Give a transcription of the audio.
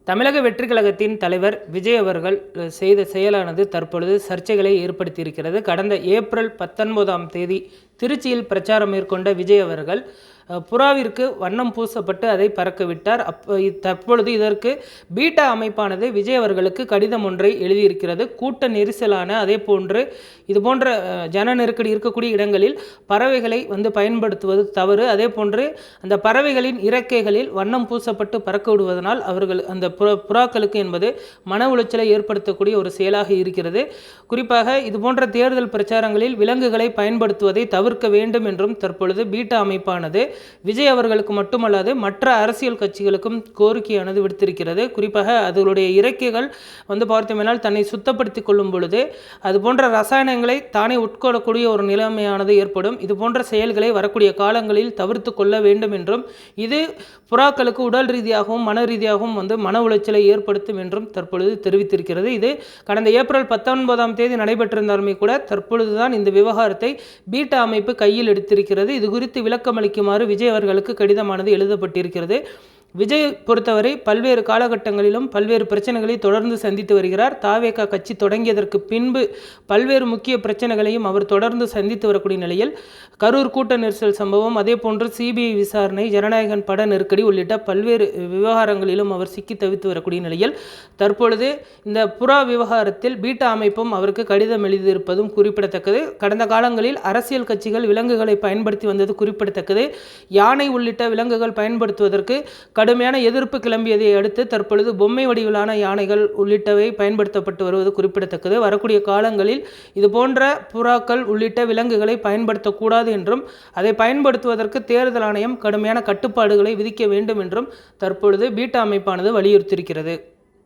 தமிழக வெற்றிக் கழகத்தின் தலைவர் விஜய் அவர்கள் செய்த செயலானது தற்பொழுது சர்ச்சைகளை ஏற்படுத்தியிருக்கிறது. கடந்த ஏப்ரல் 19ஆம் தேதி திருச்சியில் பிரச்சாரம் மேற்கொண்ட விஜய் அவர்கள் புறாவிற்கு வண்ணம் பூசப்பட்டு அதை பறக்க விட்டார். தற்பொழுது இதற்கு பீட்டா அமைப்பானது விஜய் அவர்களுக்கு கடிதம் ஒன்றை எழுதியிருக்கிறது. கூட்ட நெரிசலான அதே போன்று இதுபோன்ற ஜன நெருக்கடி இருக்கக்கூடிய இடங்களில் பறவைகளை பயன்படுத்துவது தவறு. அதே போன்று அந்த பறவைகளின் இறக்கைகளில் வண்ணம் பூசப்பட்டு பறக்க விடுவதனால் அவர்கள் அந்த புறாக்களுக்கு என்பது மன உளைச்சலை ஏற்படுத்தக்கூடிய ஒரு செயலாக இருக்கிறது. குறிப்பாக இதுபோன்ற தேர்தல் பிரச்சாரங்களில் விலங்குகளை பயன்படுத்துவதை தவிர்க்க வேண்டும் என்றும் தற்பொழுது பீட்டா அமைப்பானது விஜய் அவர்களுக்கு மட்டுமல்லாது மற்ற அரசியல் கட்சிகளுக்கும் கோரிக்கையானது விடுத்திருக்கிறது. குறிப்பாக அதனுடைய இறக்கைகள் பார்த்தோம்னால் தன்னை சுத்தப்படுத்திக் கொள்ளும் பொழுது அது போன்ற ரசாயனங்களை தானே உட்கொள்ளக்கூடிய ஒரு நிலைமையானது ஏற்படும். இது போன்ற செயல்களை வரக்கூடிய காலங்களில் தவிர்த்து கொள்ள வேண்டும் என்றும் இது புறாக்களுக்கு உடல் ரீதியாகவும் மன ரீதியாகவும் மன உளைச்சலை ஏற்படுத்தும் என்றும் தற்பொழுது தெரிவித்திருக்கிறது. இது கடந்த ஏப்ரல் 19ஆம் தேதி நடைபெற்றிருந்தாலுமே கூட தற்பொழுதுதான் இந்த விவகாரத்தை பீட்டா அமைப்பு கையில் எடுத்திருக்கிறது. இது குறித்து விளக்கம் அளிக்குமாறு விஜய் அவர்களுக்கு கடிதமானது எழுதப்பட்டிருக்கிறது. விஜய் பொறுத்தவரை பல்வேறு காலகட்டங்களிலும் பல்வேறு பிரச்சனைகளை தொடர்ந்து சந்தித்து வருகிறார். தாவேகா கட்சி தொடங்கியதற்கு பின்பு பல்வேறு முக்கிய பிரச்சனைகளையும் அவர் தொடர்ந்து சந்தித்து வரக்கூடிய நிலையில் கரூர் கூட்ட நெரிசல் சம்பவம், அதே போன்று சிபிஐ விசாரணை, ஜனநாயகன் பட நெருக்கடி உள்ளிட்ட பல்வேறு விவகாரங்களிலும் அவர் சிக்கி தவித்து வரக்கூடிய நிலையில் தற்பொழுது இந்த புறா விவகாரத்தில் பீட்டா அமைப்பும் அவருக்கு கடிதம் எழுதியிருப்பதும் குறிப்பிடத்தக்கது. கடந்த காலங்களில் அரசியல் கட்சிகள் விலங்குகளை பயன்படுத்தி வந்தது குறிப்பிடத்தக்கது. யானை உள்ளிட்ட விலங்குகள் பயன்படுத்துவதற்கு கடுமையான எதிர்ப்பு கிளம்பியதை அடுத்து தற்பொழுது பொம்மை வடிவிலான யானைகள் உள்ளிட்டவை பயன்படுத்தப்பட்டு வருவது குறிப்பிடத்தக்கது. வரக்கூடிய காலங்களில் இது போன்ற புறாக்கள் உள்ளிட்ட விலங்குகளை பயன்படுத்தக்கூடாது என்றும் அதை பயன்படுத்துவதற்கு தேர்தல் ஆணையம் கடுமையான கட்டுப்பாடுகளை விதிக்க வேண்டும் என்றும் தற்பொழுது பீட்டா அமைப்பானது வலியுறுத்தியிருக்கிறது.